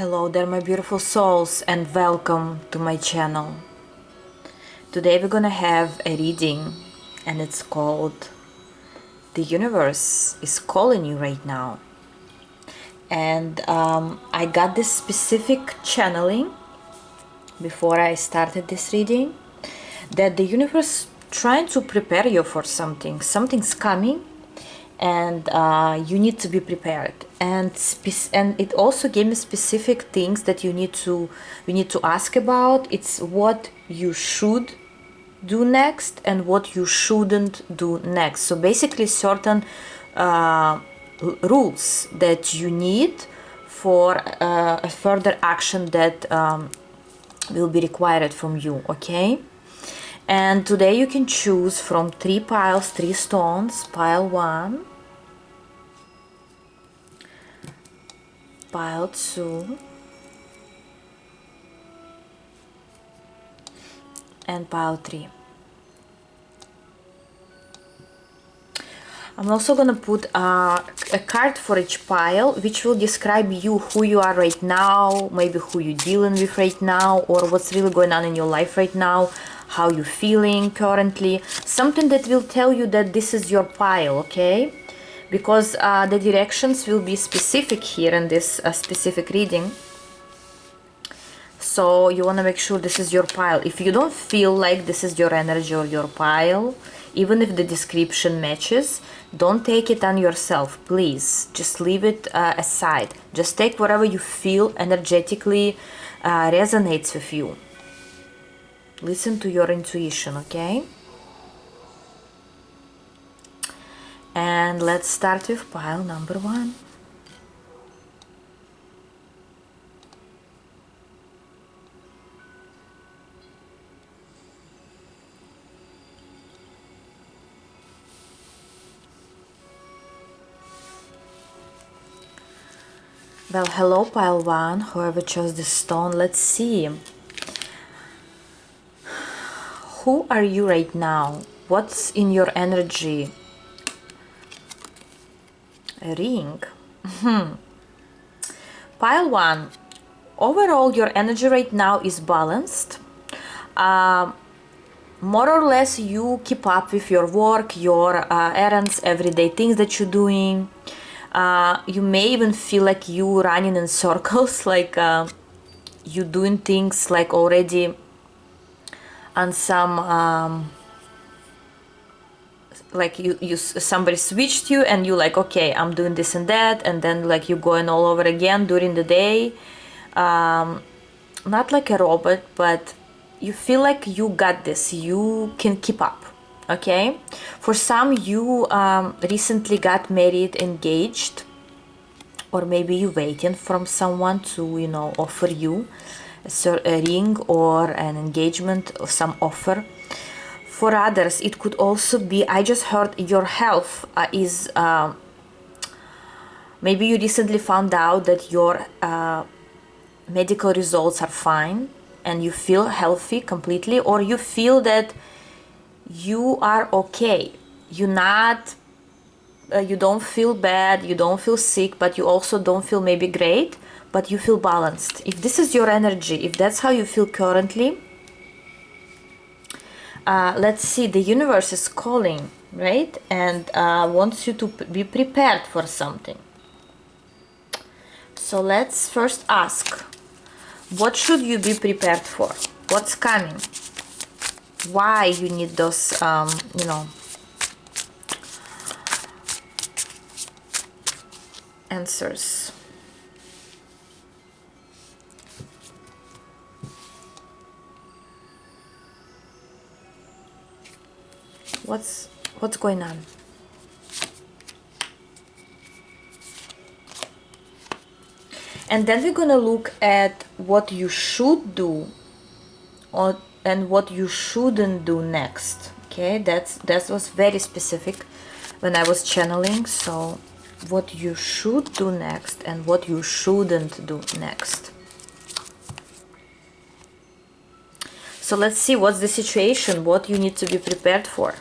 Hello there, my beautiful souls, and welcome to my channel. Today we're gonna have a reading, and it's called The Universe is Calling You Right Now. And I got this specific channeling before I started this reading, that the universe trying to prepare you for something's coming, and you need to be prepared. And it also gave me specific things that you need to ask about. It's what you should do next and what you shouldn't do next. So basically certain rules that you need for a further action that will be required from you. Okay, and today you can choose from 3 piles, 3 stones. Pile 1, pile 2, and pile 3. I'm also gonna put a card for each pile, which will describe you, who you are right now, maybe who you're dealing with right now, or what's really going on in your life right now, how you're feeling currently, something that will tell you that this is your pile. Okay, because the directions will be specific here in this specific reading. So you want to make sure this is your pile. If you don't feel like this is your energy or your pile, even if the description matches, don't take it on yourself, please. Just leave it aside. Just take whatever you feel energetically resonates with you. Listen to your intuition, okay? And let's start with pile number 1. Well, hello pile 1, whoever chose this stone. Let's see. Who are you right now? What's in your energy? A ring. Pile 1. Overall, your energy right now is balanced. More or less, you keep up with your work, your errands, everyday things that you're doing. You may even feel like you running in circles, like you doing things like already on some like somebody switched you and you like, okay, I'm doing this and that, and then like you're going all over again during the day. Not like a robot, but you feel like you got this, you can keep up. Okay, for some, you recently got married, engaged, or maybe you're waiting from someone to, you know, offer you a ring or an engagement or some offer. For others, it could also be, I just heard your health is maybe you recently found out that your medical results are fine and you feel healthy completely, or you feel that you are okay. You're not you don't feel bad, you don't feel sick, but you also don't feel maybe great, but you feel balanced. If this is your energy, if that's how you feel currently, let's see, the universe is calling, right? And wants you to be prepared for something. So let's first ask, what should you be prepared for? What's coming? Why you need those, you know, answers. What's going on? And then we're gonna look at what you should do and what you shouldn't do next. Okay, that was very specific when I was channeling. So what you should do next and what you shouldn't do next. So let's see what's the situation, what you need to be prepared for.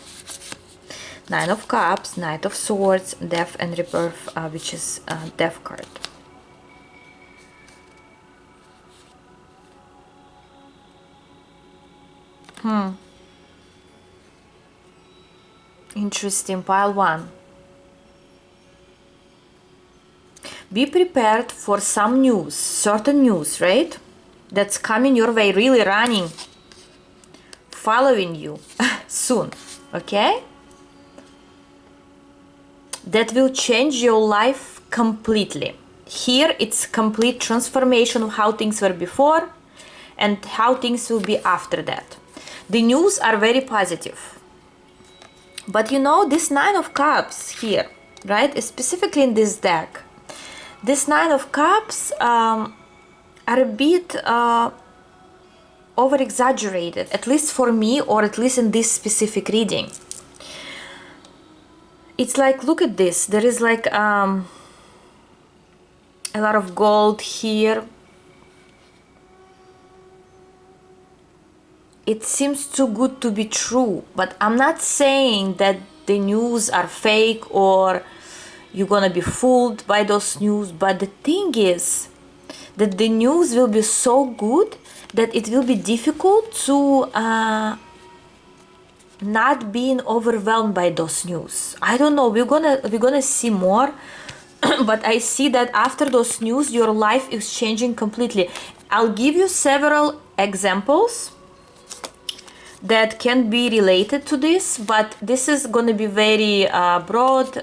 9 of Cups, Knight of Swords, Death and Rebirth, which is Death card. Interesting. Pile 1. Be prepared for some news, certain news, right? That's coming your way, really running, following you soon, okay? That will change your life completely. Here it's complete transformation of how things were before and how things will be after that. The news are very positive. But you know, this Nine of Cups here, right? Specifically in this deck, this Nine of Cups are a bit over-exaggerated, at least for me, or at least in this specific reading. It's like, look at this. There is like a lot of gold here. It seems too good to be true, but I'm not saying that the news are fake or you're gonna be fooled by those news, but the thing is that the news will be so good that it will be difficult to not being overwhelmed by those news. I don't know, we're gonna see more but I see that after those news your life is changing completely. I'll give you several examples that can be related to this, but this is going to be very broad.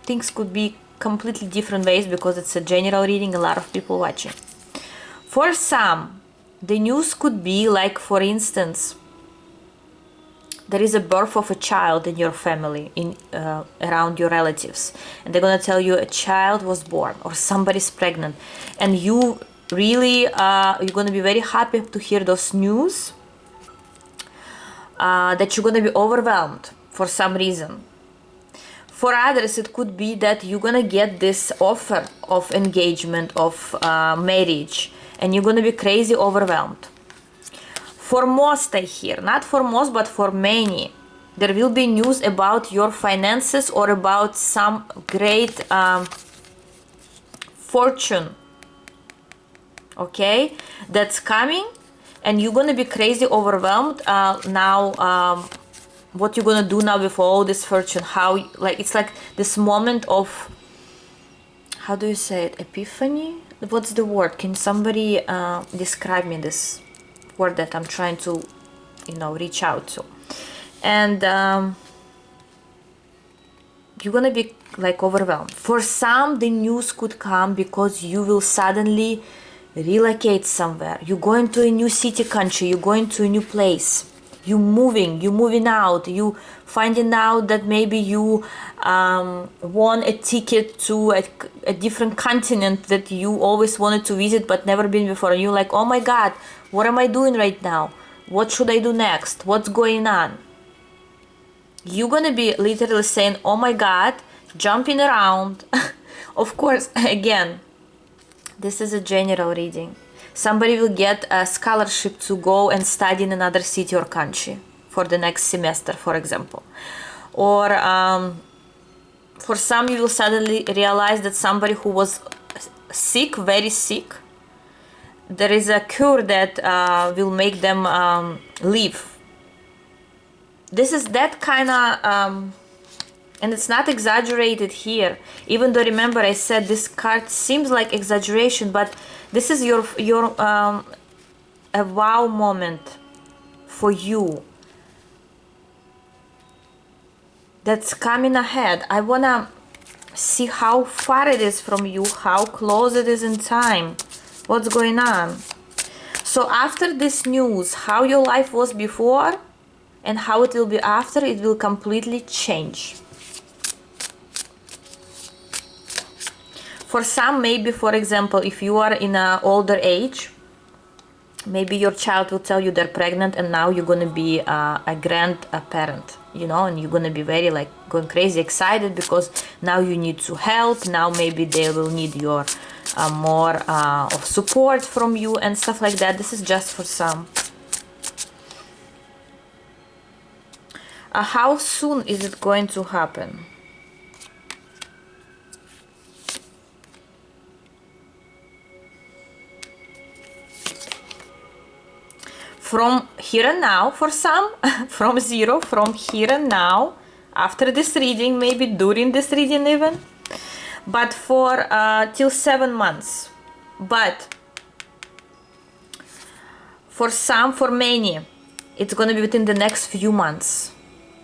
Things could be completely different ways because it's a general reading, a lot of people watching. For some, the news could be like, for instance, there is a birth of a child in your family, in around your relatives, and they're going to tell you a child was born or somebody's pregnant, and you really you're going to be very happy to hear those news. That you're gonna be overwhelmed for some reason. For others, it could be that you're gonna get this offer of engagement, of marriage, and you're gonna be crazy overwhelmed. For most, I hear, not for most, but for many, there will be news about your finances or about some great fortune, okay, that's coming. And you're gonna be crazy overwhelmed now. What you're gonna do now with all this fortune? How, like, it's like this moment of, how do you say it? Epiphany? What's the word? Can somebody describe me this word that I'm trying to, reach out to? And you're gonna be like overwhelmed. For some, the news could come because you will suddenly relocate somewhere. You're going to a new city, country, you're going to a new place, you're moving out, you finding out that maybe you won a ticket to a different continent that you always wanted to visit but never been before, and you're like, oh my god, what am I doing right now? What should I do next? What's going on? You're gonna be literally saying, oh my god, jumping around. Of course, again, this is a general reading. Somebody will get a scholarship to go and study in another city or country for the next semester, for example. Or for some, you will suddenly realize that somebody who was sick, very sick, there is a cure that will make them live. This is that kind of... and it's not exaggerated here, even though, remember, I said this card seems like exaggeration, but this is your a wow moment for you that's coming ahead. I wanna see how far it is from you, how close it is in time, what's going on. So after this news, how your life was before and how it will be after, it will completely change. For some, maybe, for example, if you are in an older age, maybe your child will tell you they're pregnant and now you're going to be a grandparent, and you're going to be very, like, going crazy excited because now you need to help. Now maybe they will need your more of support from you and stuff like that. This is just for some. How soon is it going to happen? from here and now for some, from zero, from here and now, after this reading, maybe during this reading even, but for till 7 months. But for some, for many, it's gonna be within the next few months.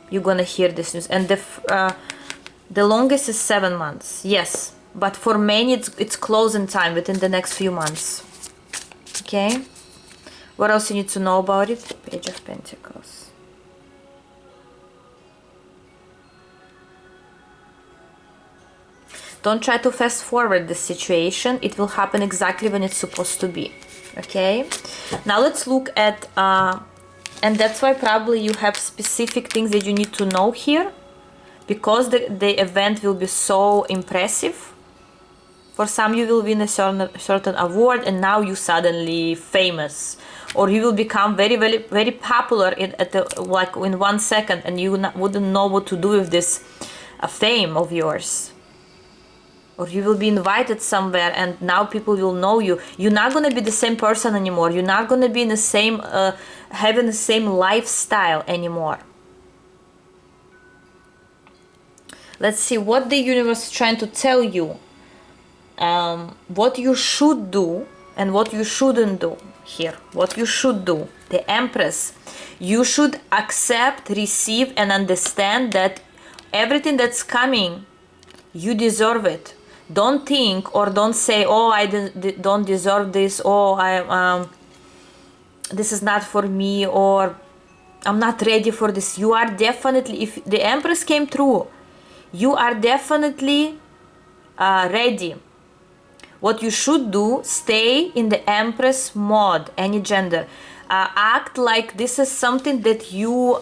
You're gonna hear this news, and the longest is 7 months. Yes, but for many, it's close in time, within the next few months. Okay. What else you need to know about it? Page of Pentacles. Don't try to fast forward the situation. It will happen exactly when it's supposed to be. Okay. Now let's look at, and that's why probably you have specific things that you need to know here, because the event will be so impressive. For some, you will win a certain award, and now you suddenly famous, or you will become very, very, very popular like in 1 second, and you wouldn't know what to do with this fame of yours. Or you will be invited somewhere, and now people will know you. You're not gonna be the same person anymore. You're not gonna be in the same, having the same lifestyle anymore. Let's see what the universe is trying to tell you. What you should do and what you shouldn't do here. What you should do. The Empress. You should accept, receive, and understand that everything that's coming, you deserve it. Don't think or don't say, oh, I don't deserve this, oh, this is not for me, or I'm not ready for this. You are definitely, if the Empress came through, you are definitely ready. What you should do, stay in the Empress mode, any gender. Act like this is something that you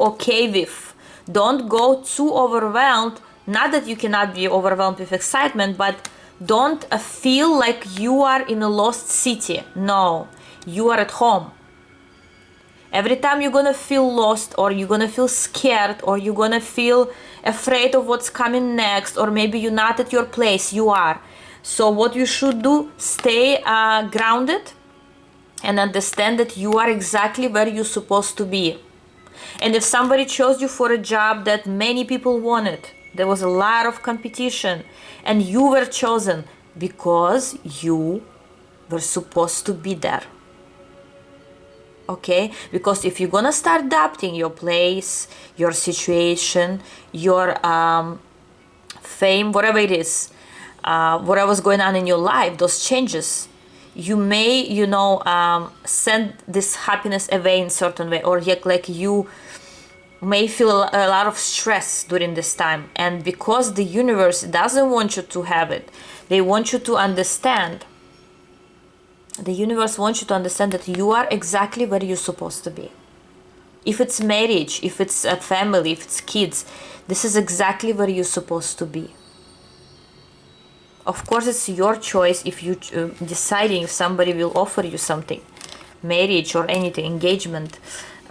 okay with. Don't go too overwhelmed. Not that you cannot be overwhelmed with excitement, but don't feel like you are in a lost city. No, you are at home. Every time you're gonna feel lost, or you're gonna feel scared, or you're gonna feel afraid of what's coming next, or maybe you're not at your place, you are. So what you should do, stay grounded and understand that you are exactly where you're supposed to be. And if somebody chose you for a job that many people wanted, there was a lot of competition, and you were chosen because you were supposed to be there. Okay? Because if you're gonna start adapting your place, your situation, your fame, whatever it is, whatever's going on in your life, those changes, you may, send this happiness away in a certain way, or like you may feel a lot of stress during this time. And because the universe doesn't want you to have it, they want you to understand. The universe wants you to understand that you are exactly where you're supposed to be. If it's marriage, if it's a family, if it's kids, this is exactly where you're supposed to be. Of course, it's your choice if you deciding if somebody will offer you something, marriage or anything, engagement,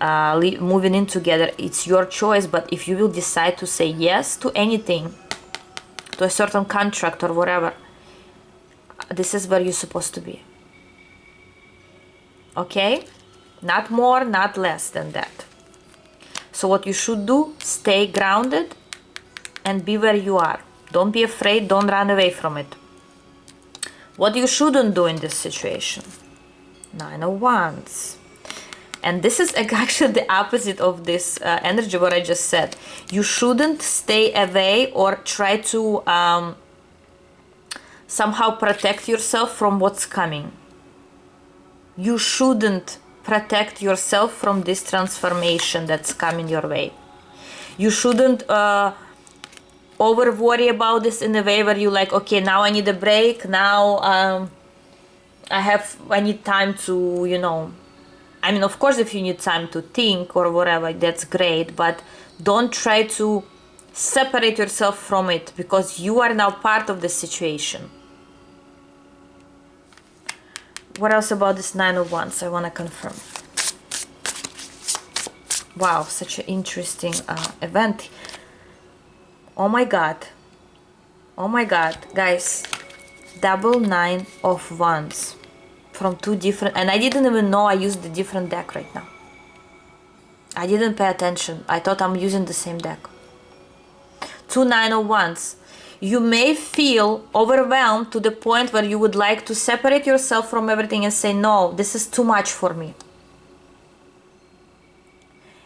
moving in together. It's your choice. But if you will decide to say yes to anything, to a certain contract or whatever, this is where you're supposed to be. Okay? Not more, not less than that. So what you should do, stay grounded and be where you are. Don't be afraid, don't run away from it. What you shouldn't do in this situation. 9 of Wands. And this is actually the opposite of this energy, what I just said. You shouldn't stay away or try to somehow protect yourself from what's coming. You shouldn't protect yourself from this transformation that's coming your way. You shouldn't over worry about this in a way where you like, okay, now I need a break, now I need time to, I mean, of course, if you need time to think or whatever, that's great, but don't try to separate yourself from it, because you are now part of the situation. What else about this 9 of Wands I want to confirm? Wow, such an interesting event. Oh my god, guys, double 9 of Wands. from two different, and I didn't even know I used a different deck right now. I didn't pay attention. I thought I'm using the same deck. 2 Nine of Wands. You may feel overwhelmed to the point where you would like to separate yourself from everything and say, no, this is too much for me.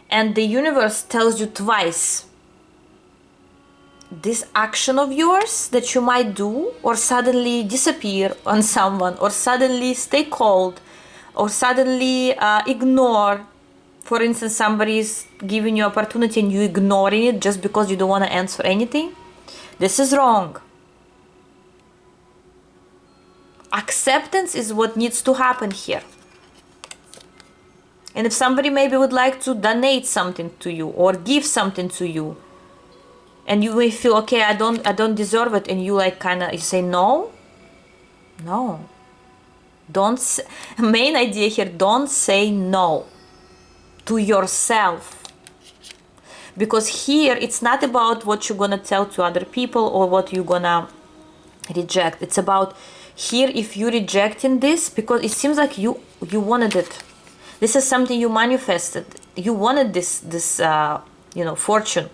And the universe tells you twice, this action of yours that you might do, or suddenly disappear on someone, or suddenly stay cold, or suddenly ignore. For instance, somebody is giving you opportunity and you ignoring it just because you don't want to answer anything. This is wrong. Acceptance is what needs to happen here. And if somebody maybe would like to donate something to you or give something to you, and you may feel, okay, I don't deserve it, and you like you say no. Don't main idea here, don't say no to yourself. Because here it's not about what you're gonna tell to other people or what you're gonna reject. It's about here, if you're rejecting this, because it seems like you wanted it. This is something you manifested. You wanted this fortune,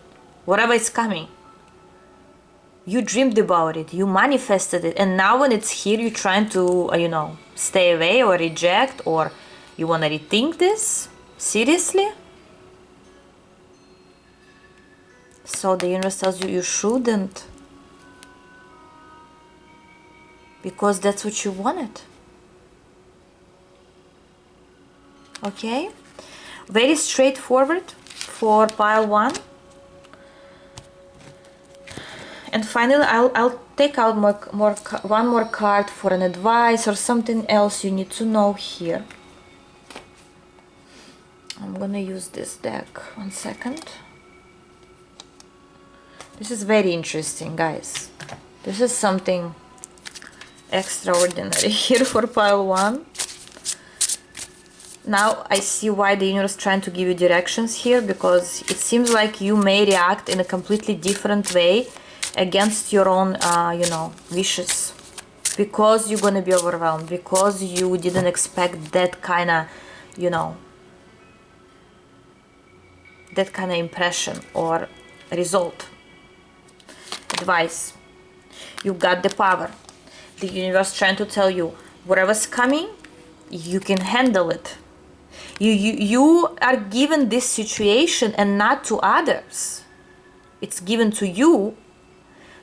whatever is coming. You dreamed about it, you manifested it, and now when it's here, you're trying to, stay away or reject, or you want to rethink this? Seriously? So the universe tells you shouldn't. Because that's what you wanted. Okay? Very straightforward for pile 1. And finally, I'll take out one more card for an advice or something else you need to know here. I'm gonna use this deck. 1 second. This is very interesting, guys. This is something extraordinary here for pile 1. Now I see why the universe is trying to give you directions here, because it seems like you may react in a completely different way against your own, wishes, because you're gonna be overwhelmed, because you didn't expect that kind of, that kind of impression or result. Advice: you got the power. The universe trying to tell you whatever's coming, you can handle it. You are given this situation and not to others. It's given to you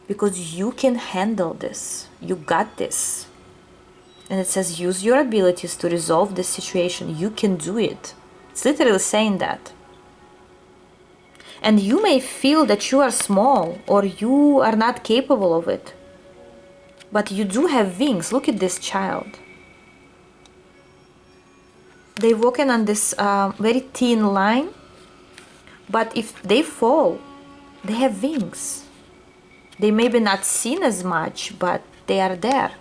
because you can handle this. You got this. And it says use your abilities to resolve this situation. You can do it. It's literally saying that. And you may feel that you are small or you are not capable of it. But you do have wings. Look at this child. They're walking on this very thin line. But if they fall, they have wings. They may be not seen as much, but they are there.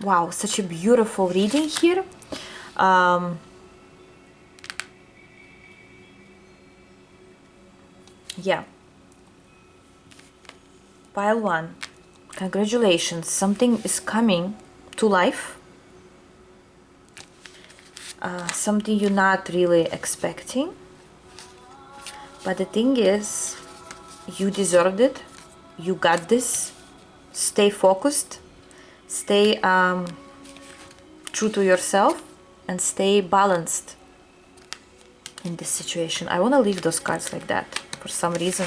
Wow, such a beautiful reading here. Yeah. Pile 1. Congratulations. Something is coming to life. Something you're not really expecting. But the thing is, you deserved it. You got this. Stay focused. Stay true to yourself. And stay balanced in this situation. I want to leave those cards like that for some reason.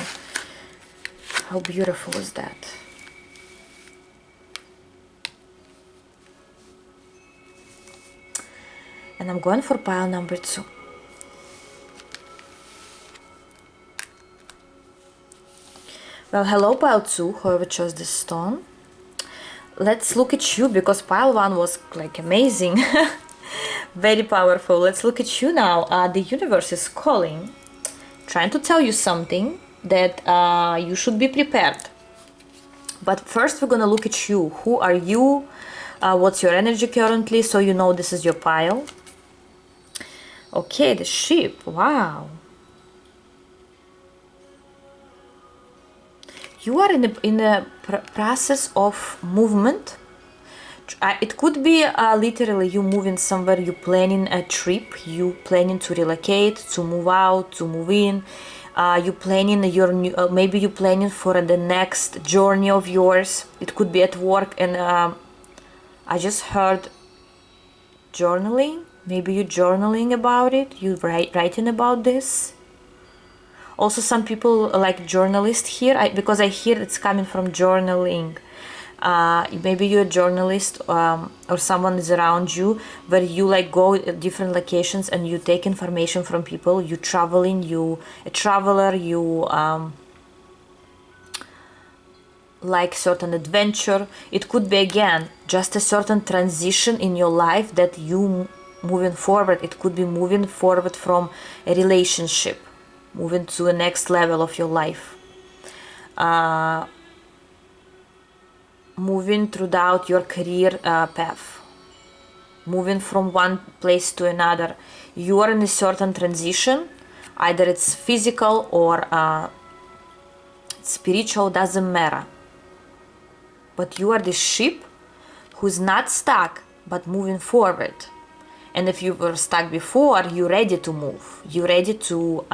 How beautiful is that? And I'm going for pile number 2. Well, hello pile 2, whoever chose this stone. Let's look at you, because pile 1 was like amazing. Very powerful. Let's look at you now. The universe is calling, trying to tell you something that you should be prepared. But first we're gonna look at you. Who are you? What's your energy currently, so you know this is your pile. Okay, the ship. Wow. You are in a process of movement, it could be literally you moving somewhere, you planning a trip, you planning to relocate, to move out, to move in, you planning your new, maybe you planning for the next journey of yours. It could be at work, and I just heard journaling. Maybe you journaling about it, you writing about this. Also, some people like journalist here, because I hear it's coming from journaling. Maybe you're a journalist, or someone is around you, where you like go at different locations and you take information from people. You traveling, you a traveler, you like certain adventure. It could be again just a certain transition in your life that you moving forward. It could be moving forward from a relationship, moving to the next level of your life, moving throughout your career path, moving from one place to another. You are in a certain transition, either it's physical or spiritual, doesn't matter. But you are the ship who's not stuck, but moving forward. And if you were stuck before, you're ready to move. You're ready to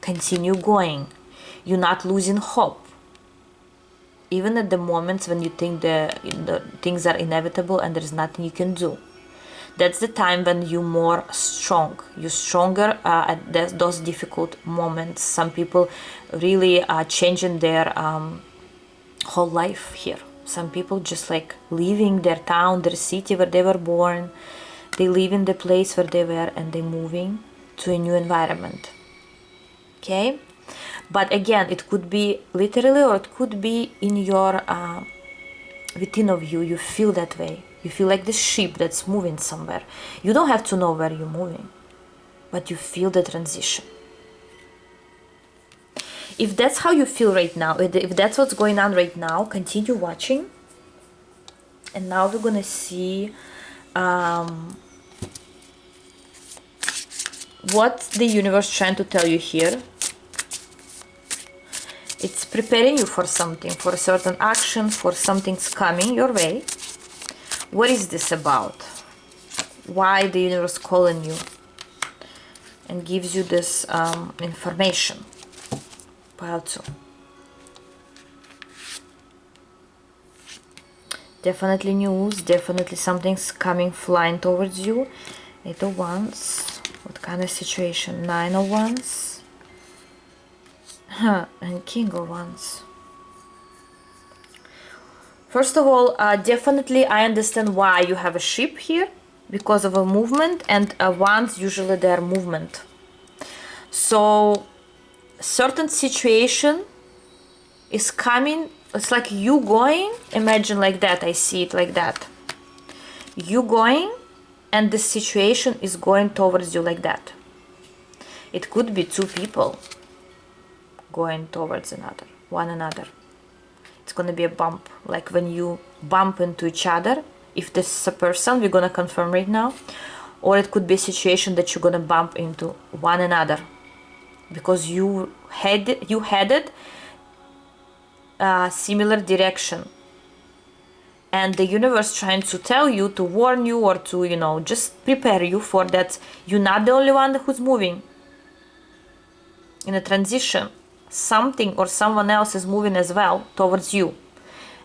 continue going. You're not losing hope. Even at the moments when you think the things are inevitable and there's nothing you can do. That's the time when you're more strong. You're stronger at those difficult moments. Some people really are changing their whole life here. Some people just like leaving their town, their city where they were born. They leaving the place where they were and they moving to a new environment. Okay? But again, it could be literally, or it could be in your within of you. You feel that way. You feel like the ship that's moving somewhere. You don't have to know where you're moving, but you feel the transition. If that's how you feel right now, if that's what's going on right now, continue watching. And now we're gonna see what the universe trying to tell you here. It's preparing you for something, for a certain action, for something's coming your way. What is this about? Why the universe calling you and gives you this information? Pile 2. Definitely news, definitely something's coming flying towards you. 8 of Wands. What kind of situation? 9 of Wands. And King of Wands. First of all, definitely I understand why you have a ship here, because of a movement, and Wands usually their movement. So certain situation is coming. It's like you going, imagine like that, I see it like that. You going and the situation is going towards you like that. It could be two people going towards one another. It's gonna be a bump, like when you bump into each other. If this is a person, we're gonna confirm right now. Or it could be a situation that you're gonna bump into one another, because you headed a similar direction, and the universe trying to tell you, to warn you, or to, you know, just prepare you for that. You're not the only one who's moving in a transition. Something or someone else is moving as well towards you,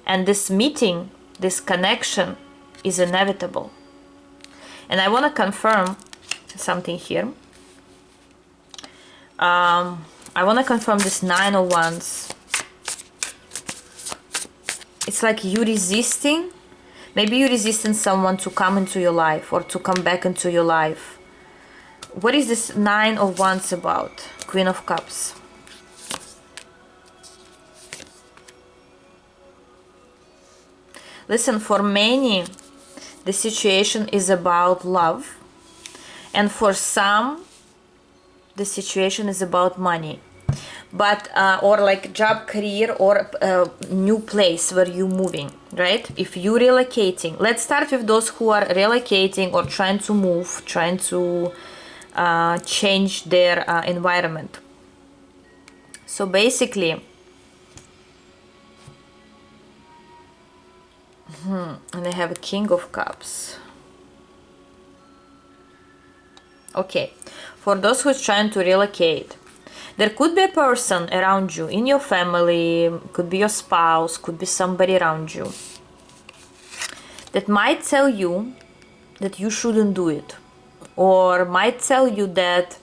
and this meeting, this connection is inevitable. And I want to confirm something here. I want to confirm this 9 of Wands. It's like you resisting. Maybe you're resisting someone to come into your life or to come back into your life. What is this 9 of Wands about? Queen of Cups. Listen, for many, the situation is about love. And for some, the situation is about money. But, or like job, career, or new place where you're moving, right? If you're relocating, let's start with those who are relocating or trying to move, trying to change their environment. So basically, And I have a King of Cups. Okay, for those who's trying to relocate, there could be a person around you in your family, could be your spouse, could be somebody around you that might tell you that you shouldn't do it, or might tell you that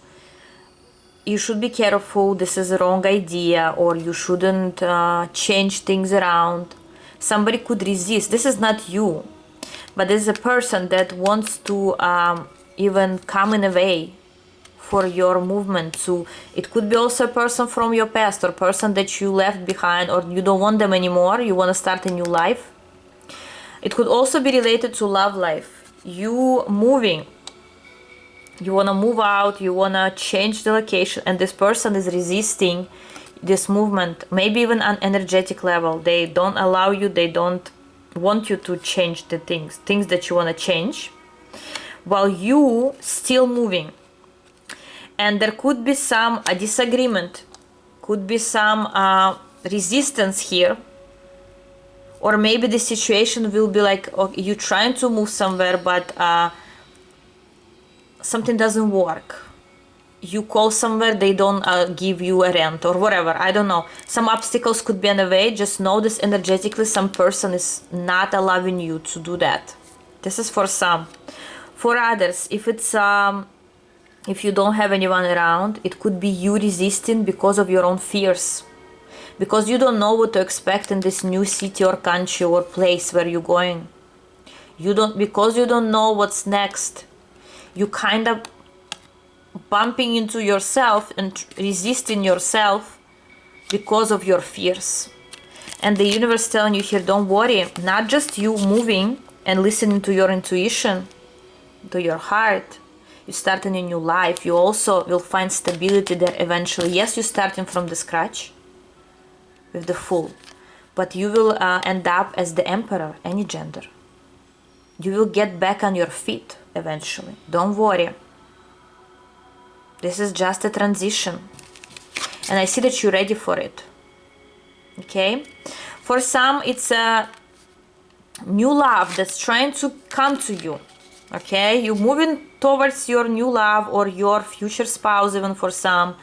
you should be careful, this is a wrong idea, or you shouldn't change things around. Somebody could resist. This is not you, but there's a person that wants to even come in a way for your movement. So it could be also a person from your past, or person that you left behind, or you don't want them anymore, you want to start a new life. It could also be related to love life. You moving, you want to move out, you want to change the location, and this person is resisting this movement, maybe even on energetic level. They don't allow you, they don't want you to change the things that you want to change, while you still moving. And there could be some disagreement, could be some resistance here, or maybe the situation will be like, okay, you're trying to move somewhere, but something doesn't work. You call somewhere, they don't give you a rent or whatever, I don't know. Some obstacles could be in the way. Just know this energetically, some person is not allowing you to do that. This is for some. For others, if it's if you don't have anyone around, it could be you resisting because of your own fears, because you don't know what to expect in this new city or country or place where you're going. Because you don't know what's next, you kind of bumping into yourself and resisting yourself because of your fears. And the universe telling you here, don't worry, not just you moving and listening to your intuition, to your heart, you starting a new life, you also will find stability there eventually. Yes, you're starting from the scratch with the Fool, but you will end up as the Emperor, any gender. You will get back on your feet eventually. Don't worry. This is just a transition, and I see that you're ready for it. Okay, for some it's a new love that's trying to come to you. Okay, you're moving towards your new love or your future spouse, even for some,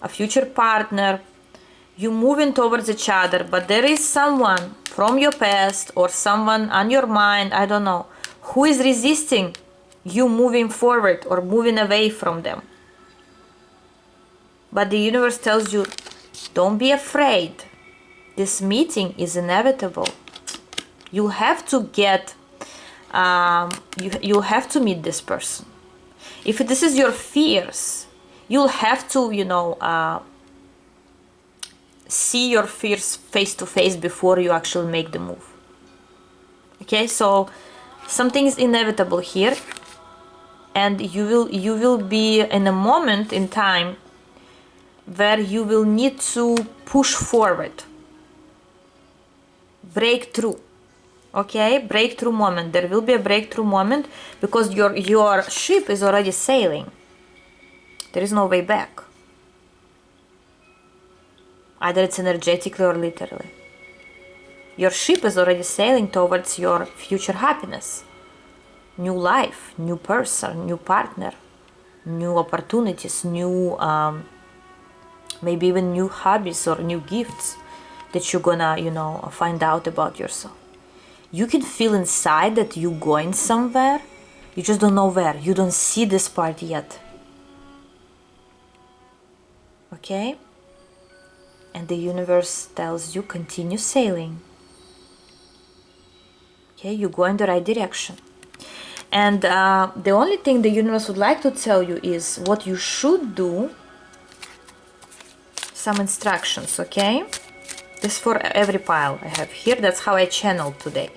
a future partner. You're moving towards each other, but there is someone from your past or someone on your mind, I don't know, who is resisting you moving forward or moving away from them. But the universe tells you, don't be afraid. This meeting is inevitable. You have to get, you have to meet this person. If this is your fears, you'll have to, see your fears face to face before you actually make the move. Okay, so something is inevitable here, and you will be in a moment in time where you will need to push forward, breakthrough. Okay, breakthrough moment. There will be a breakthrough moment because your ship is already sailing. There is no way back. Either it's energetically or literally. Your ship is already sailing towards your future happiness. New life, new person, new partner, new opportunities, new maybe even new hobbies or new gifts that you're gonna, find out about yourself. You can feel inside that you're going somewhere, you just don't know where. You don't see this part yet. Okay? And the universe tells you, continue sailing. Okay, you go in the right direction. And the only thing the universe would like to tell you is what you should do. Some instructions, okay? This is for every pile I have here. That's how I channeled today.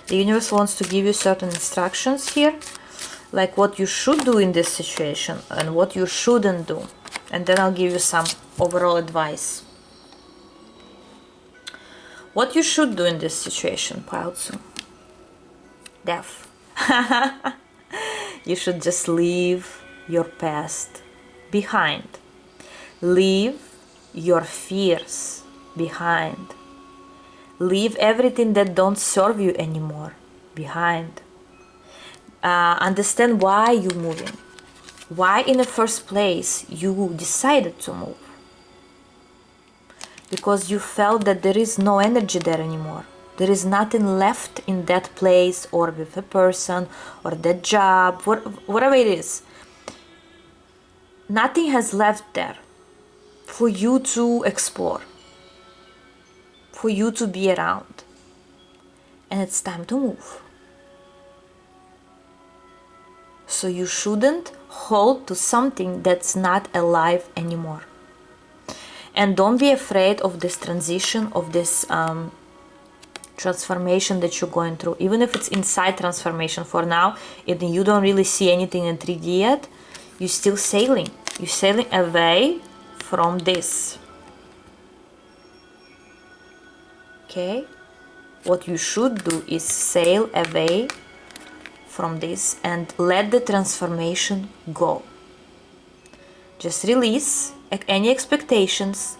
The universe wants to give you certain instructions here, like what you should do in this situation and what you shouldn't do. And then I'll give you some overall advice. What you should do in this situation, pile 2. Death. You should just leave your past behind. Leave your fears behind. Leave everything that don't serve you anymore behind. Understand why you're moving. Why in the first place you decided to move. Because you felt that there is no energy there anymore. There is nothing left in that place or with a person or that job, whatever it is. Nothing has left there for you to explore, for you to be around. And it's time to move. So you shouldn't hold to something that's not alive anymore. And don't be afraid of this transition, of this transformation that you're going through. Even if it's inside transformation for now, and you don't really see anything in 3D yet, you're still sailing. You're sailing away from this. Okay? What you should do is sail away from this and let the transformation go. Just release any expectations,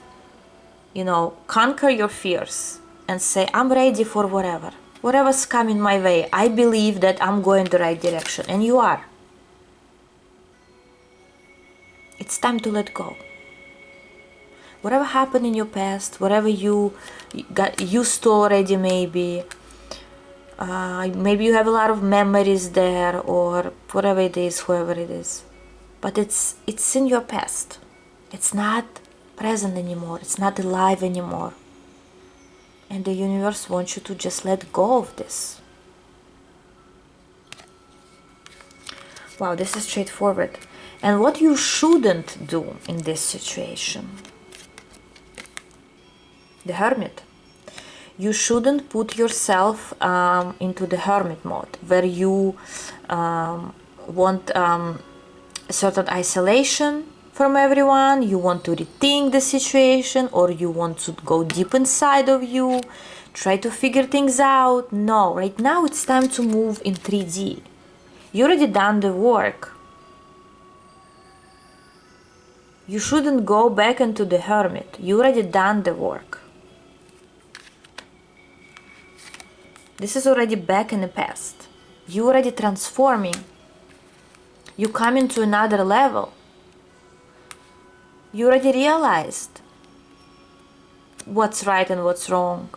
conquer your fears and say, I'm ready for whatever's coming my way. I believe that I'm going the right direction, and you are. It's time to let go. Whatever happened in your past, whatever you got used to already, maybe you have a lot of memories there, or whatever it is, whoever it is. But it's in your past. It's not present anymore. It's not alive anymore. And the universe wants you to just let go of this. Wow, this is straightforward. And what you shouldn't do in this situation. The Hermit. You shouldn't put yourself into the hermit mode, where you want a certain isolation from everyone, you want to rethink the situation, or you want to go deep inside of you, try to figure things out. No, right now it's time to move in 3D. You already done the work. You shouldn't go back into the hermit. You already done the work. This is already back in the past. You already transforming. You come into another level. You already realized what's right and what's wrong,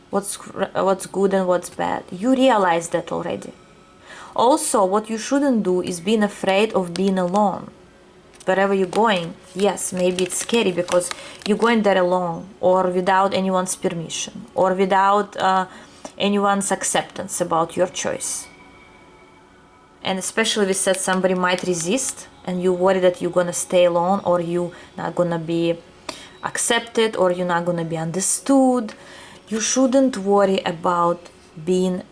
what's good and what's bad. You realized that already. Also, what you shouldn't do is being afraid of being alone. Wherever you're going, yes, maybe it's scary because you're going there alone, or without anyone's permission, or without anyone's acceptance about your choice. And especially we said somebody might resist, and you worry that you're gonna stay alone, or you're not gonna be accepted, or you're not gonna be understood. You shouldn't worry about being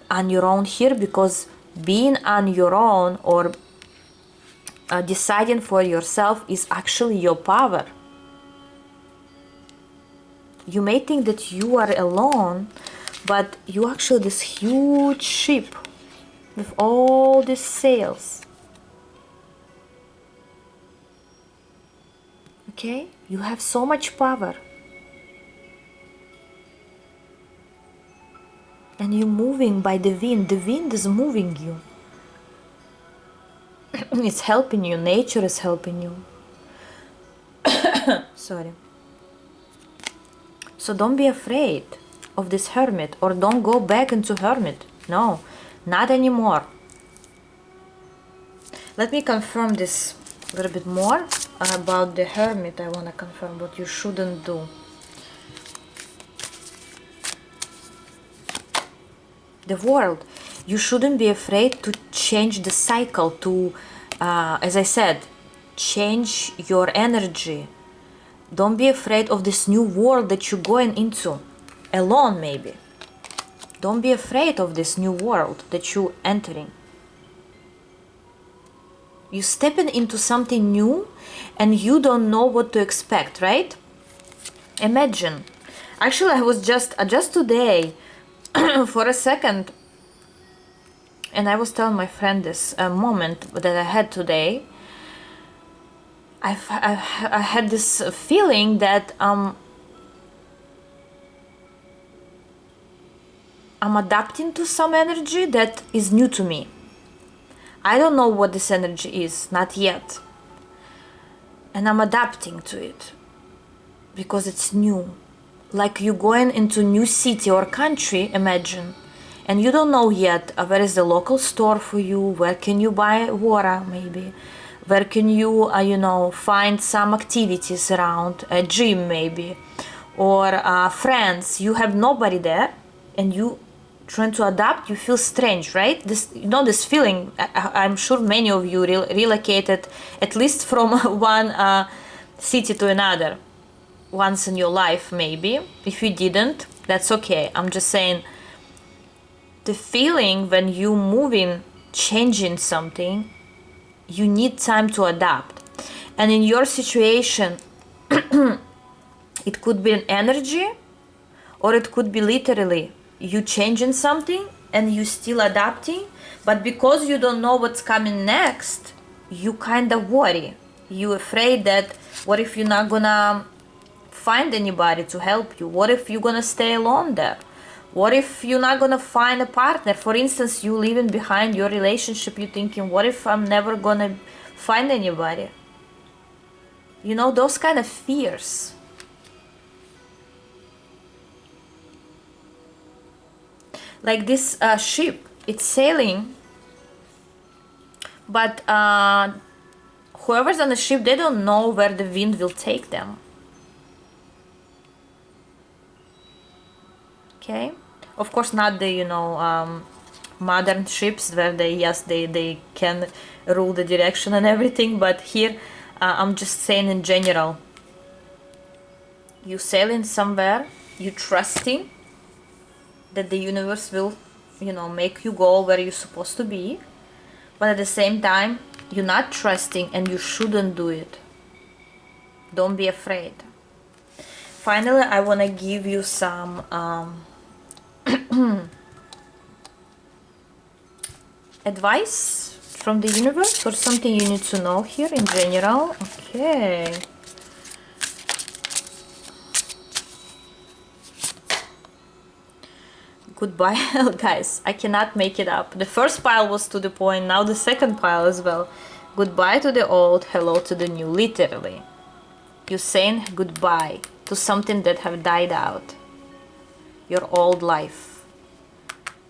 on your own here, because being on your own or deciding for yourself is actually your power. You may think that you are alone, but you actually this huge ship with all these sails. Okay? You have so much power. And you're moving by the wind. The wind is moving you. It's helping you. Nature is helping you. Sorry. So don't be afraid of this hermit, or don't go back into hermit. No, not anymore. Let me confirm this a little bit more about the hermit. I want to confirm what you shouldn't do. The world. You shouldn't be afraid to change the cycle, to, as I said, change your energy. Don't be afraid of this new world that you're going into, alone maybe. Don't be afraid of this new world that you're entering. You're stepping into something new and you don't know what to expect, right? Imagine. Actually, I was just today, for a second, and I was telling my friend this moment that I had today. I had this feeling that I'm adapting to some energy that is new to me. I don't know what this energy is, not yet. And I'm adapting to it because it's new. Like you going into new city or country, imagine, and you don't know yet where is the local store for you, where can you buy water maybe, where can you, find some activities around, a gym maybe, or friends. You have nobody there and you trying to adapt. You feel strange, right? This feeling. I'm sure many of you relocated at least from one city to another once in your life, maybe. If you didn't, that's okay. I'm just saying the feeling when you moving, changing something, you need time to adapt. And in your situation, it could be an energy, or it could be literally you changing something and you still adapting, but because you don't know what's coming next, you kind of worry. You afraid that what if you're not gonna find anybody to help you? What if you're gonna stay alone there? What if you're not gonna find a partner? For instance, you leaving behind your relationship, you thinking, what if I'm never gonna find anybody? Those kind of fears. Like this ship, it's sailing, but whoever's on the ship, they don't know where the wind will take them. Okay, of course not the modern ships where they can rule the direction and everything, but here I'm just saying in general, you sailing somewhere, you trusting that the universe will make you go where you're supposed to be, but at the same time you're not trusting and you shouldn't do it. Don't be afraid. Finally, I want to give you some advice from the universe, or something you need to know here in general. Okay. Goodbye. Guys, I cannot make it up. The first pile was to the point, now the second pile as well. Goodbye to the old, hello to the new, literally. You're saying goodbye to something that have died out, your old life,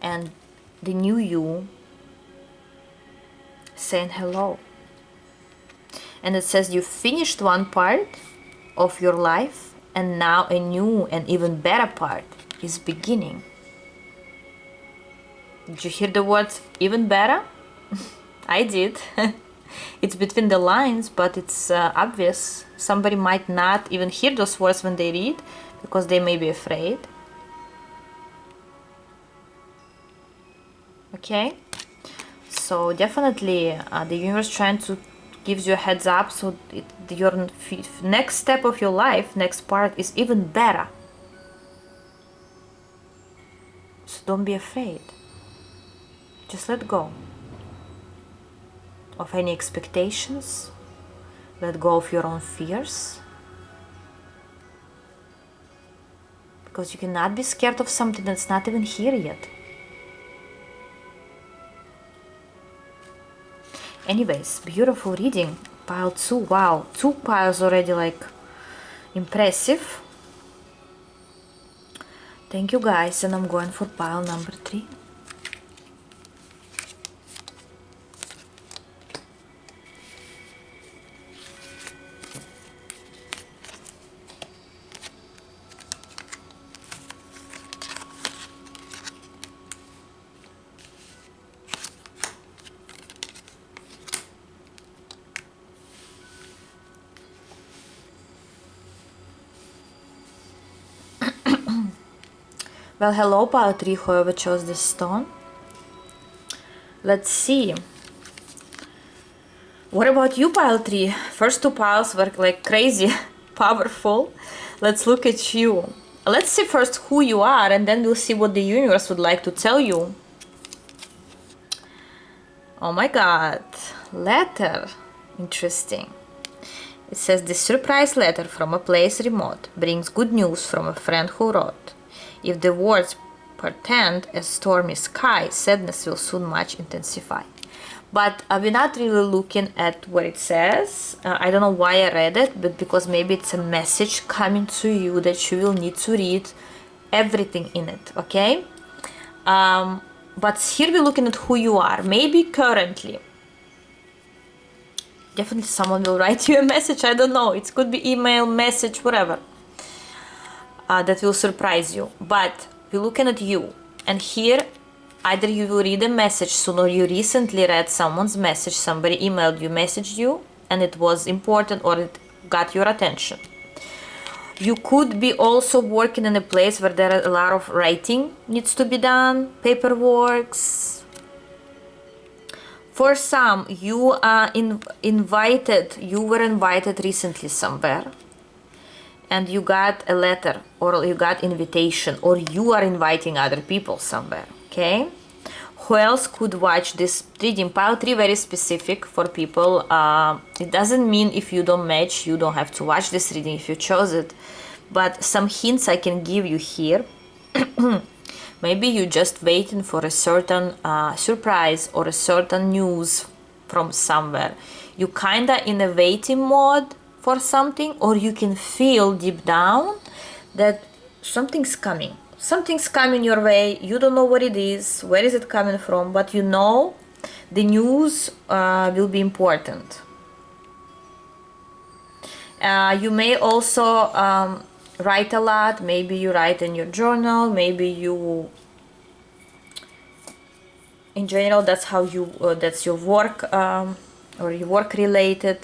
and the new you saying hello. And it says you finished one part of your life and now a new and even better part is beginning. Did you hear the words even better? I did. It's between the lines, but it's obvious. Somebody might not even hear those words when they read because they may be afraid. Okay, so definitely the universe trying to gives you a heads up, so your next step of your life, next part, is even better. So don't be afraid. Just let go of any expectations. Let go of your own fears. Because you cannot be scared of something that's not even here yet. Anyways, beautiful reading. Pile 2, wow, 2 piles already, like, impressive. Thank you guys, and I'm going for pile number 3. Well, hello pile 3, whoever chose this stone. Let's see. What about you, pile 3? First 2 piles were like crazy powerful. Let's look at you. Let's see first who you are, and then we'll see what the universe would like to tell you. Oh my god. Letter. Interesting. It says, this surprise letter from a place remote brings good news from a friend who wrote. If the words portend a stormy sky. Sadness will soon much intensify. But we're not really looking at what it says. I don't know why I read it, but because maybe it's a message coming to you that you will need to read everything in it, okay? But here we're looking at who you are. Maybe currently. Definitely someone will write you a message, I don't know. It could be email, message, whatever. That will surprise you. But we're looking at you. And here, either you will read a message soon, or you recently read someone's message, somebody emailed you, messaged you, and it was important, or it got your attention. You could be also working in a place where there are a lot of writing needs to be done, paperwork. For some, you are you were invited recently somewhere, and you got a letter, or you got invitation, or you are inviting other people somewhere, okay? Who else could watch this reading? Pile 3 very specific for people. It doesn't mean if you don't match, you don't have to watch this reading if you chose it. But some hints I can give you here. Maybe you're just waiting for a certain surprise or a certain news from somewhere. You kinda in a waiting mode for something, or you can feel deep down that something's coming. Something's coming your way. You don't know what it is, where is it coming from, but you know the news will be important. You may also write a lot. Maybe you write in your journal. Maybe you, in general, that's how you that's your work, or your work related.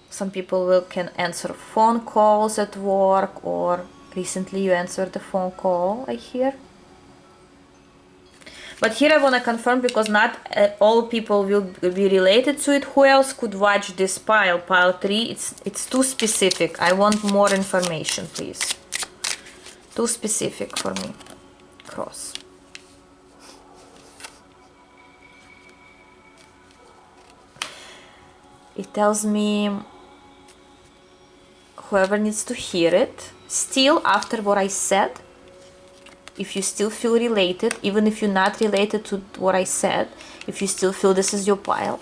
Some people can answer phone calls at work, or recently you answered the phone call, I hear. But here I want to confirm, because not all people will be related to it. Who else could watch this pile? Pile 3, it's too specific. I want more information, please. Too specific for me. Cross. It tells me whoever needs to hear it, still after what I said, if you still feel related, even if you're not related to what I said, if you still feel this is your pile,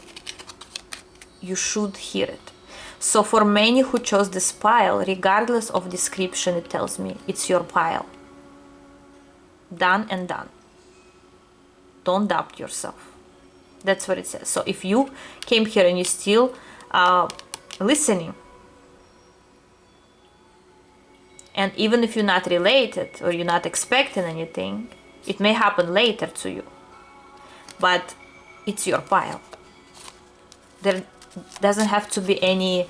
you should hear it. So for many who chose this pile, regardless of description, it tells me it's your pile. Done and done. Don't doubt yourself. That's what it says. So if you came here and you're still listening, and even if you're not related or you're not expecting anything, it may happen later to you. But it's your pile. There doesn't have to be any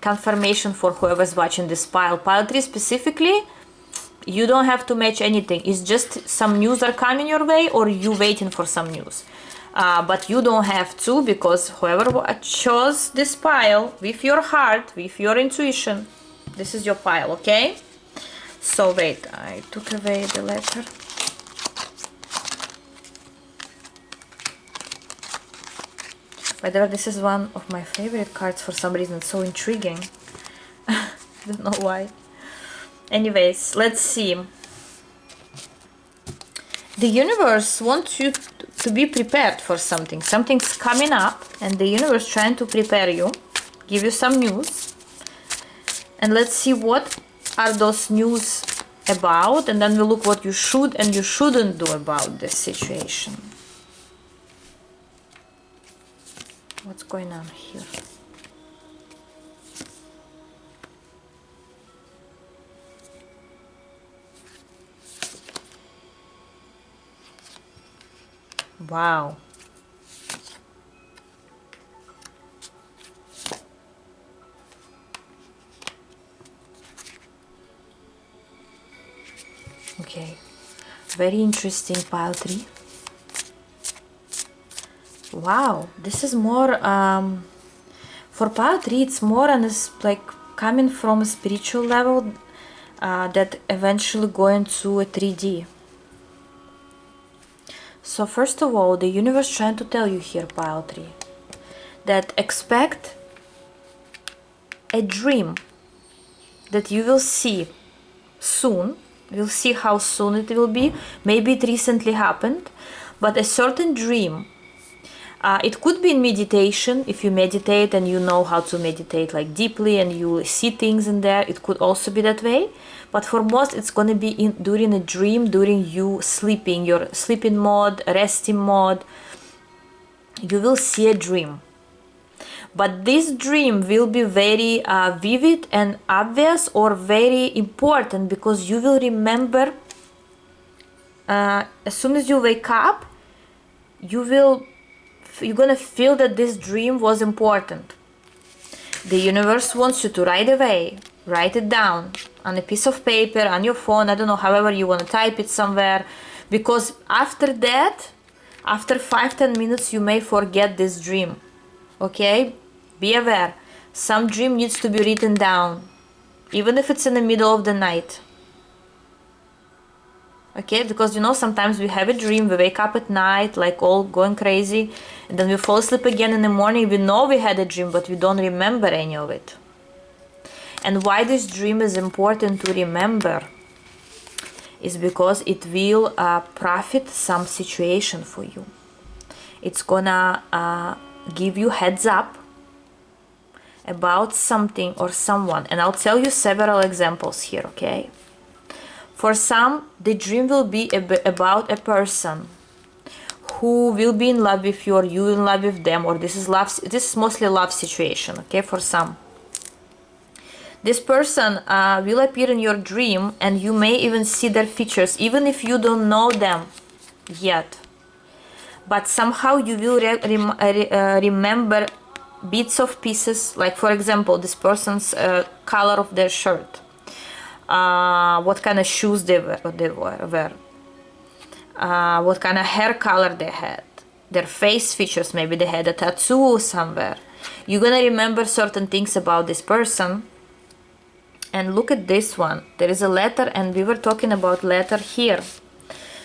confirmation for whoever's watching this pile. Pile 3 specifically, you don't have to match anything. It's just some news are coming your way, or you waiting for some news. But you don't have to, because whoever chose this pile with your heart, with your intuition, this is your pile, okay? So wait, I took away the letter. By the way, this is one of my favorite cards for some reason. It's so intriguing. I don't know why. Anyways, let's see. The universe wants you to be prepared for something. Something's coming up, and the universe trying to prepare you, give you some news. And let's see what are those news about, and then we'll look what you should and you shouldn't do about this situation. What's going on here? Wow. Okay. Very interesting, pile 3. Wow, this is more for pile 3, it's more on this, like, coming from a spiritual level that eventually going to a 3D. So first of all, the universe trying to tell you here, pile 3, that expect a dream that you will see soon. We'll see how soon it will be. Maybe it recently happened, but a certain dream. It could be in meditation, if you meditate and you know how to meditate like deeply and you see things in there. It could also be that way, but for most it's going to be during a dream, during you sleeping, your sleeping mode, resting mode. You will see a dream, but this dream will be very vivid and obvious, or very important, because you will remember as soon as you wake up. You're gonna feel that this dream was important. The universe wants you to right away write it down on a piece of paper, on your phone, I don't know, however you want to type it somewhere, because after that, after 5-10 minutes, you may forget this dream. Okay, be aware, some dream needs to be written down, even if it's in the middle of the night. Okay, because you know, sometimes we have a dream, we wake up at night like all going crazy, and then we fall asleep again in the morning. We know we had a dream, but we don't remember any of it. And why this dream is important to remember is because it will profit some situation for you. It's gonna give you heads up about something or someone, and I'll tell you several examples here. Okay, for some, the dream will be about a person who will be in love with you, or you in love with them, or this is love. This is mostly love situation. Okay, for some, this person will appear in your dream, and you may even see their features, even if you don't know them yet. But somehow you will remember bits of pieces, like for example, this person's color of their shirt. What kind of shoes they wear, what kind of hair color they had, their face features, maybe they had a tattoo somewhere. You're gonna remember certain things about this person. And look at this one, there is a letter, and we were talking about letter here.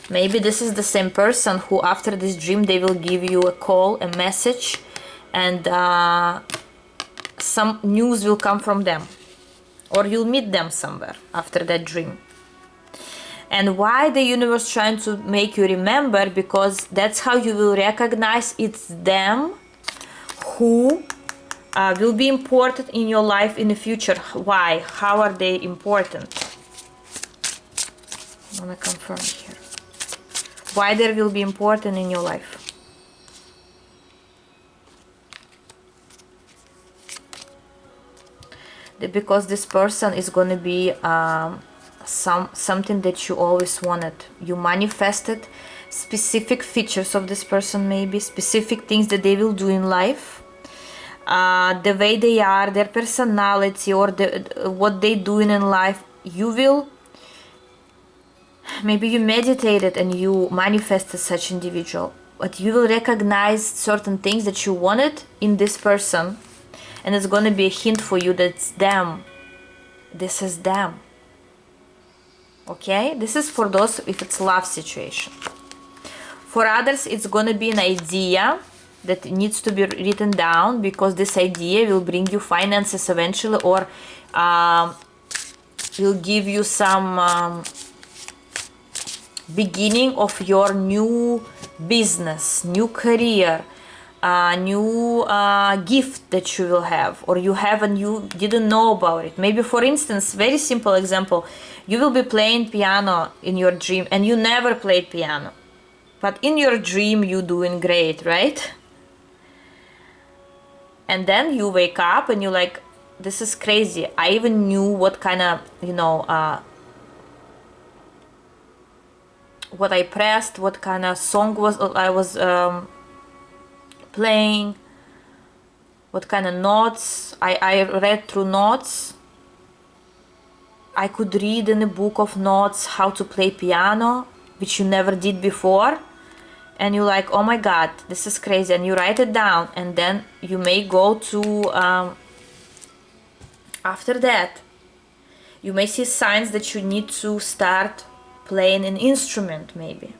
Maybe this is the same person who after this dream they will give you a call, a message, and some news will come from them, or you'll meet them somewhere after that dream. And why the universe trying to make you remember? Because that's how you will recognize it's them who will be important in your life in the future. Why? How are they important? I want to confirm here. Why they will be important in your life? Because this person is going to be something that you always wanted. You manifested specific features of this person, maybe specific things that they will do in life, the way they are, their personality, or what they doing in life. You will, maybe you meditated and you manifested such individual, but you will recognize certain things that you wanted in this person. And it's going to be a hint for you that it's them. This is them. Okay? This is for those if it's love situation. For others, it's going to be an idea that needs to be written down, because this idea will bring you finances eventually, or will give you some beginning of your new business, new career, new gift that you will have, or you have and you didn't know about it. Maybe, for instance, very simple example, you will be playing piano in your dream and you never played piano, but in your dream you doing great, right? And then you wake up and you're like, this is crazy, I even knew what kind of, what I pressed, what kind of song I was playing, what kind of notes. I read through notes. I could read in a book of notes how to play piano, which you never did before. And you're like, oh my god, this is crazy, and you write it down. And then you may go to after that you may see signs that you need to start playing an instrument, maybe,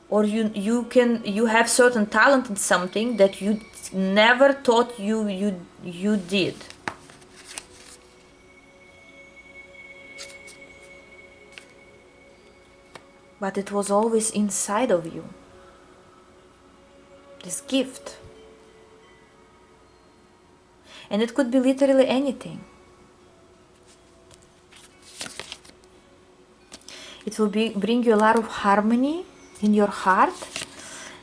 or you have certain talent in something that you never thought you did. but it was always inside of you. This gift. And it could be literally anything. It will bring you a lot of harmony in your heart,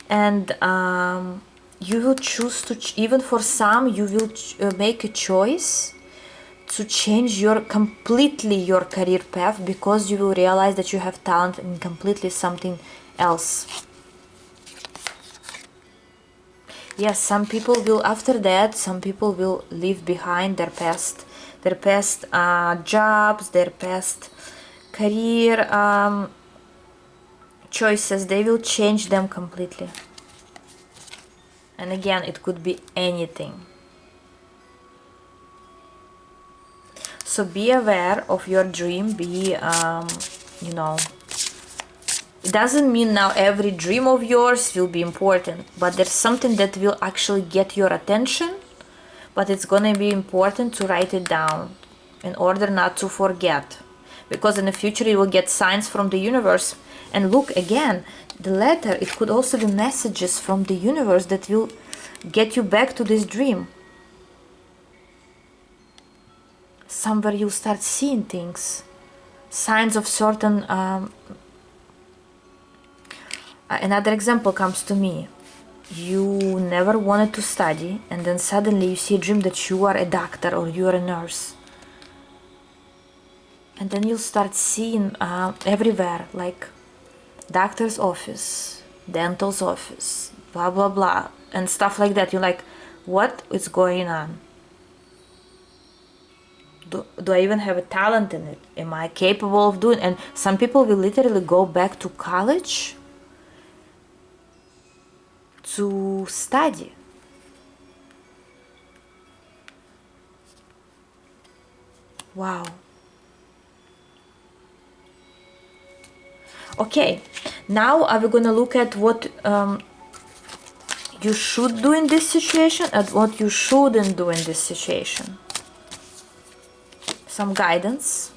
and you will choose to, even for some, you will make a choice to change completely your career path, because you will realize that you have talent in completely something else. Yes, some people will, after that, some people will leave behind their past jobs, their past career choices. They will change them completely. And again, it could be anything. So be aware of your dream. Be, you know, it doesn't mean now every dream of yours will be important, but there's something that will actually get your attention, but it's gonna be important to write it down in order not to forget, because in the future you will get signs from the universe. And look, again, the letter, it could also be messages from the universe that will get you back to this dream. Somewhere you'll start seeing things, signs of certain another example comes to me. You never wanted to study, and then suddenly you see a dream that you are a doctor or you are a nurse. And then you'll start seeing everywhere, like doctor's office, dental's office, blah blah blah, and stuff like that. You're like, what is going on? Do I even have a talent in it? Am I capable of doing it? And some people will literally go back to college to study. Wow. Okay, now we're gonna look at what you should do in this situation and what you shouldn't do in this situation. Some guidance.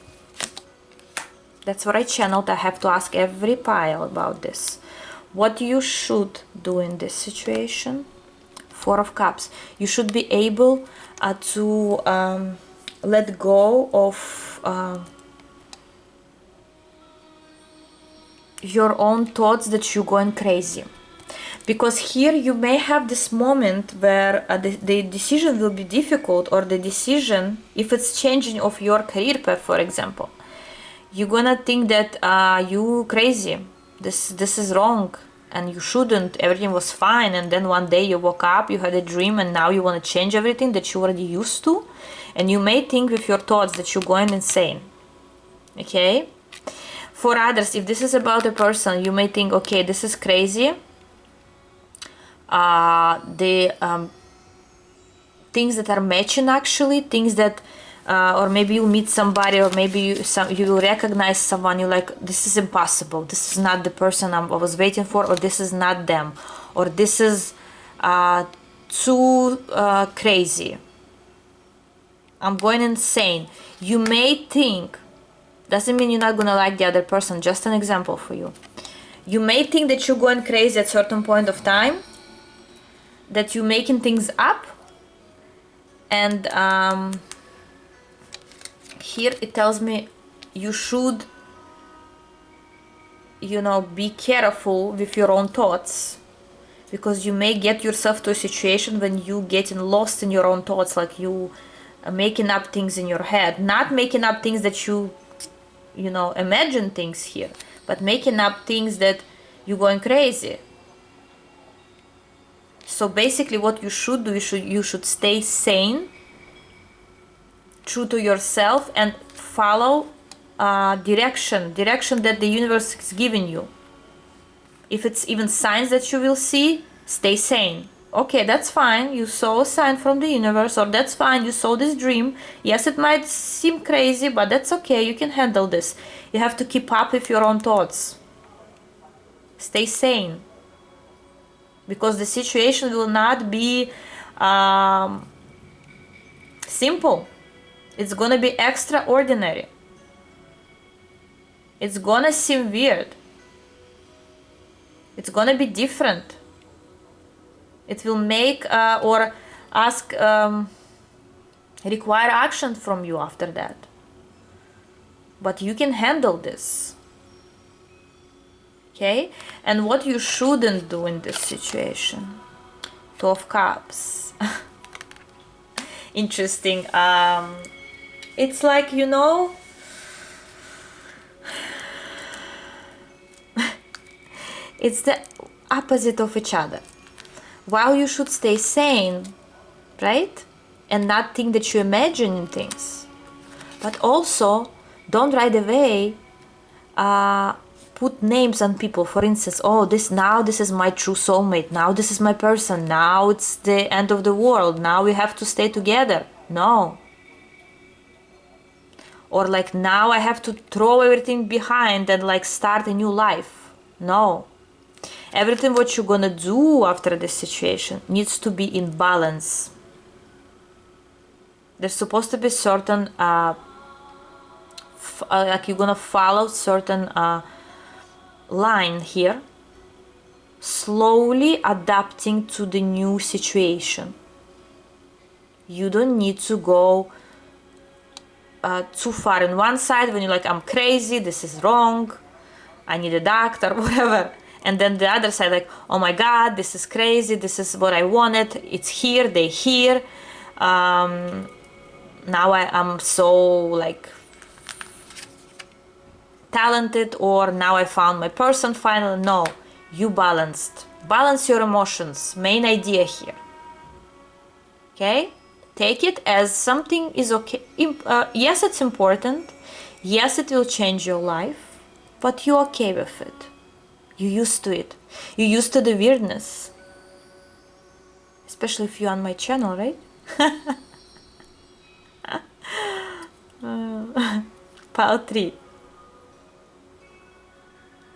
That's what I channeled. I have to ask every pile about this. What you should do in this situation. Four of Cups. You should be able to let go of your own thoughts that you're going crazy. Because here you may have this moment where the decision will be difficult, or the decision, if it's changing of your career path, for example, you're gonna think that you crazy, this is wrong and you shouldn't, everything was fine, and then one day you woke up, you had a dream, and now you want to change everything that you already used to, and you may think with your thoughts that you're going insane. Okay, for others, if this is about a person, you may think, okay, this is crazy. The things that are matching, actually things that or maybe you meet somebody, or maybe you will recognize someone, you're like, this is impossible, this is not the person I was waiting for, or this is not them, or this is too crazy, I'm going insane. You may think, doesn't mean you're not gonna like the other person, just an example for you. You may think that you're going crazy at a certain point of time, that you're making things up, and here it tells me you should, you know, be careful with your own thoughts, because you may get yourself to a situation when you getting lost in your own thoughts, like you are making up things in your head, not making up things that you know, imagine things here, but making up things that you're going crazy. So basically what you should do, you should stay sane, true to yourself, and follow direction that the universe is giving you. If it's even signs that you will see, stay sane. Okay, that's fine, you saw a sign from the universe, or that's fine, you saw this dream. Yes, it might seem crazy, but that's okay, you can handle this. You have to keep up with your own thoughts. Stay sane. Because the situation will not be simple. It's gonna be extraordinary. It's gonna seem weird. It's gonna be different. It will make or ask, require action from you after that. But you can handle this. Okay? And what you shouldn't do in this situation. Two of Cups. Interesting. It's like, you know, it's the opposite of each other. While you should stay sane, right? And not think that you're imagining things. But also, don't right away put names on people. For instance, oh, this is my true soulmate. Now this is my person. Now it's the end of the world. Now we have to stay together. No. Or like, now I have to throw everything behind and like start a new life. No. Everything what you're gonna do after this situation needs to be in balance. There's supposed to be certain like you're gonna follow certain line here, slowly adapting to the new situation. You don't need to go too far in one side when you're like, I'm crazy, this is wrong, I need a doctor, whatever. And then the other side, like, oh my God, this is crazy, this is what I wanted, it's here, they here. Now I'm so like talented, or now I found my person finally. No, you balanced. Balance your emotions, main idea here. Okay? Take it as something is okay. Yes, it's important. Yes, it will change your life, but you're okay with it. You're used to it. You're used to the weirdness. Especially if you're on my channel, right? Pile 3.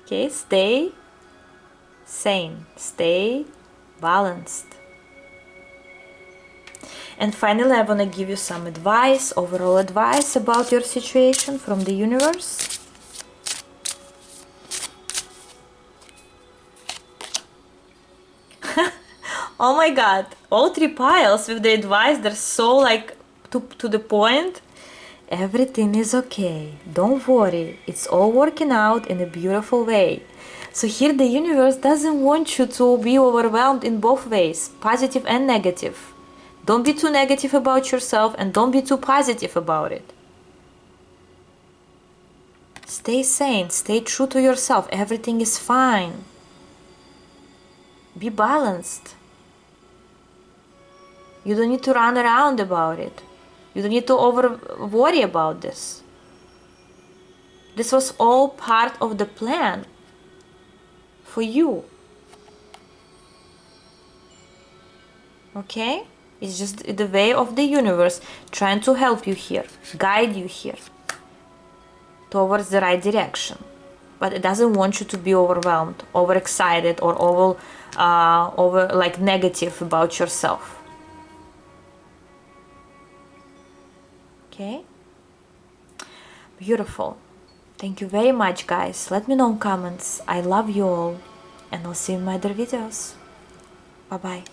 Okay, stay sane. Stay balanced. And finally, I want to give you some advice, overall advice about your situation from the universe. Oh my God, all 3 piles with the advice, they're so like to the point. Everything is okay. Don't worry. It's all working out in a beautiful way. So here the universe doesn't want you to be overwhelmed in both ways, positive and negative. Don't be too negative about yourself and don't be too positive about it. Stay sane. Stay true to yourself. Everything is fine. Be balanced. You don't need to run around about it. You don't need to over worry about this. This was all part of the plan for you. Okay? It's just the way of the universe trying to help you here, guide you here towards the right direction. But it doesn't want you to be overwhelmed, overexcited, or over like negative about yourself. Okay? Beautiful. Thank you very much, guys. Let me know in comments. I love you all. And I'll see you in my other videos. Bye-bye.